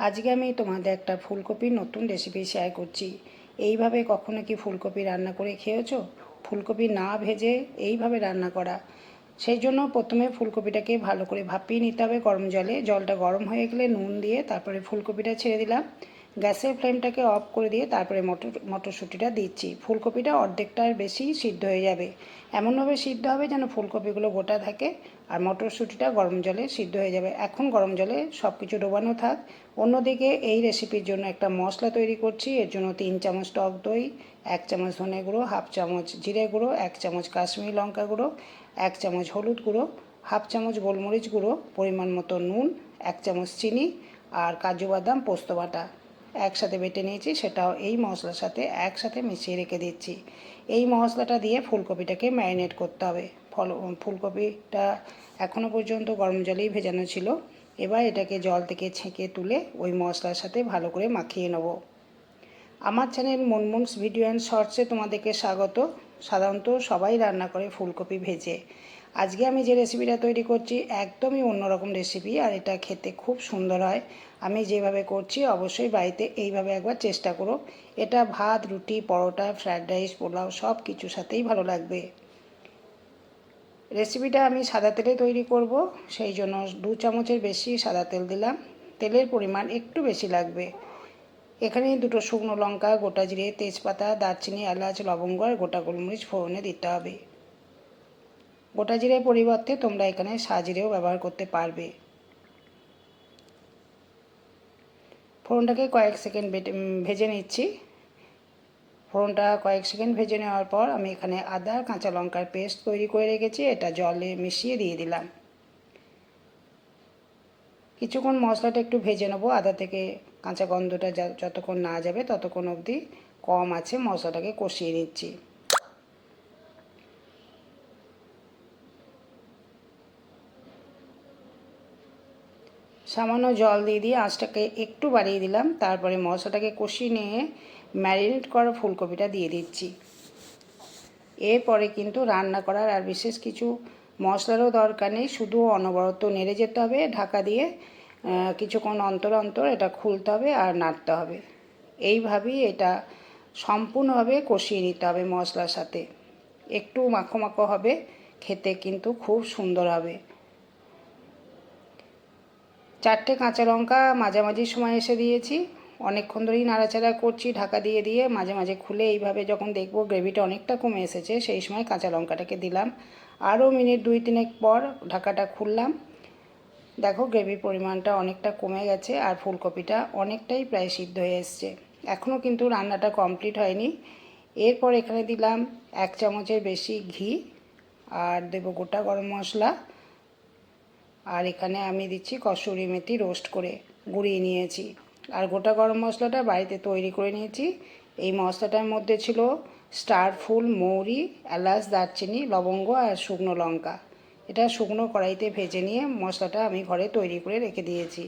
আজকে আমি তোমাদের একটা ফুলকপির নতুন রেসিপি শেয়ার করছি। এইভাবে কখনো কি ফুলকপি রান্না করে খেয়েছো? ফুলকপি না ভেজে এইভাবে রান্না করা। সেই জন্য প্রথমে ফুলকপিটাকে ভালো করে ভাপিয়ে নিতে হবে গরম জলে। জলটা গরম হয়ে গেলে নুন দিয়ে তারপরে ফুলকপিটা ছেড়ে দিলাম। গ্যাসের ফ্লেমটাকে অফ করে দিয়ে তারপরে মটরশুঁটিটা দিচ্ছি। ফুলকপিটা অর্ধেকটার বেশি সিদ্ধ হয়ে যাবে। এমনভাবে সিদ্ধ হবে যেন ফুলকপিগুলো গোটা থাকে আর মটরশুঁটিটা গরম জলে সিদ্ধ হয়ে যাবে। এখন গরম জলে সব কিছু ডোবানো থাক। অন্যদিকে এই রেসিপির জন্য একটা মশলা তৈরি করছি। এর জন্য 3 চামচ টক দই, 1 চামচ ধনে গুঁড়ো, হাফ চামচ জিরে গুঁড়ো, 1 চামচ কাশ্মীরি লঙ্কা গুঁড়ো, 1 চামচ হলুদ গুঁড়ো, হাফ চামচ গোলমরিচ গুঁড়ো, পরিমাণ মতো নুন, 1 চামচ চিনি আর কাজু বাদাম পোস্ত বাটা একসাথে বেটে নিয়েছি, সেটাও এই মশলার সাথে একসাথে মিশিয়ে রেখে দিচ্ছি। এই মশলাটা দিয়ে ফুলকপিটাকে ম্যারিনেট করতে হবে। ফুলকপিটা এখনও পর্যন্ত গরম জলেই ভেজানো ছিল। এবার এটাকে জল থেকে ছেঁকে তুলে ওই মশলার সাথে ভালো করে মাখিয়ে নেব। আমার চ্যানেল মুনমুনস ভিডিও অ্যান্ড শর্টসে তোমাদেরকে স্বাগত। সাধারণত সবাই রান্না করে ফুলকপি ভেজে। আজকে আমি যে রেসিপিটা তৈরি করছি একদমই অন্যরকম রেসিপি, আর এটা খেতে খুব সুন্দর হয়। আমি যেভাবে করছি অবশ্যই বাড়িতে এইভাবে একবার চেষ্টা করো। এটা ভাত, রুটি, পরোটা, ফ্রায়েড রাইস, পোলাও সব কিছুর সাথেই ভালো লাগবে। রেসিপিটা আমি সাদা তেলে তৈরি করব, সেই জন্য 2 চামচের বেশি সাদা তেল দিলাম। তেলের পরিমাণ একটু বেশি লাগবে। এখানে 2টো শুকনো লঙ্কা, গোটা জিরে, তেজপাতা, দারচিনি, এলাচ, লবঙ্গ আর গোটা গোলমরিচ ফোড়নে দিতে হবে। গোটা জিরের পরিবর্তে তোমরা এখানে সাজিরেও ব্যবহার করতে পারবে। ফোড়নটাকে কয়েক সেকেন্ড ভেজে নিচ্ছি। ফোড়নটা কয়েক সেকেন্ড ভেজে নেওয়ার পর আমি এখানে আদা কাঁচা লঙ্কার পেস্ট তৈরি করে রেখেছি, এটা জলে মিশিয়ে দিয়ে দিলাম। কিছুক্ষণ মশলাটা একটু ভেজে নেবো। আদা থেকে কাঁচা গন্ধটা যতক্ষণ না যাবে ততক্ষণ অবধি কম আছে মশলাটাকে কষিয়ে নিচ্ছি। সামান্য জল দিয়ে আঁচটাকে একটু বাড়িয়ে দিলাম। তারপরে মশলাটাকে কষিয়ে নিয়ে ম্যারিনেট করা ফুলকপিটা দিয়ে দিচ্ছি। এরপরে কিন্তু রান্না করার আর বিশেষ কিছু মশলারও দরকার নেই, শুধু অনবরত নেড়ে যেতে হবে ঢাকা দিয়ে। কিছুক্ষণ অন্তর অন্তর এটা খুলতে হবে আর নাড়তে হবে। এইভাবেই এটা সম্পূর্ণভাবে কষিয়ে নিতে হবে মশলার সাথে। একটু মাখো মাখো হবে, খেতে কিন্তু খুব সুন্দর হবে। 4টে কাঁচা লঙ্কা মাঝামাঝি সময় এসে দিয়েছি। অনেকক্ষণ ধরেই নাড়াচাড়া করছি ঢাকা দিয়ে দিয়ে। মাঝে মাঝে খুলে এইভাবে যখন দেখবো গ্রেভিটা অনেকটা কমে এসেছে, সেই সময় কাঁচা লঙ্কাটাকে দিলাম। আরও মিনিট 2-3 পর ঢাকাটা খুললাম। দেখো গ্রেভির পরিমাণটা অনেকটা কমে গেছে আর ফুলকপিটা অনেকটাই প্রায় সিদ্ধ হয়ে এসছে। এখনও কিন্তু রান্নাটা কমপ্লিট হয়নি। এরপর এখানে দিলাম 1 চামচের বেশি ঘি আর দেবো গোটা গরম মশলা। আর এখানে আমি দিচ্ছি কসুরি মেথি রোস্ট করে গুঁড়িয়ে নিয়েছি। আর গোটা গরম মশলাটা বাড়িতে তৈরি করে নিয়েছি। এই মশলাটার মধ্যে ছিল স্টার ফুল, মৌরি, এলাচ, দারচিনি, লবঙ্গ আর শুকনো লঙ্কা। এটা শুকনো কড়াইতে ভেজে নিয়ে মশলাটা আমি ঘরে তৈরি করে রেখে দিয়েছি।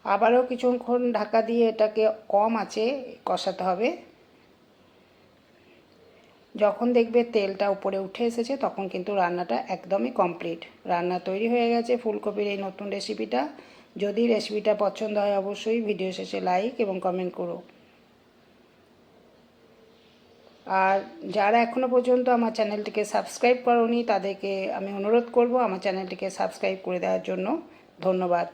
আবারও কিছুক্ষণ ঢাকা দিয়ে এটাকে কম আঁচে কষাতে হবে। যখন দেখবে তেলটা উপরে উঠে এসেছে তখন কিন্তু রান্নাটা একদমই কমপ্লিট। রান্না তৈরি হয়ে গেছে ফুলকপির এই নতুন রেসিপিটা। যদি রেসিপিটা পছন্দ হয় অবশ্যই ভিডিও শেষে লাইক এবং কমেন্ট করো। আর যারা এখনও পর্যন্ত আমার চ্যানেলটিকে সাবস্ক্রাইব করোনি তাদেরকে আমি অনুরোধ করব আমার চ্যানেলটিকে সাবস্ক্রাইব করে দেওয়ার জন্য। ধন্যবাদ।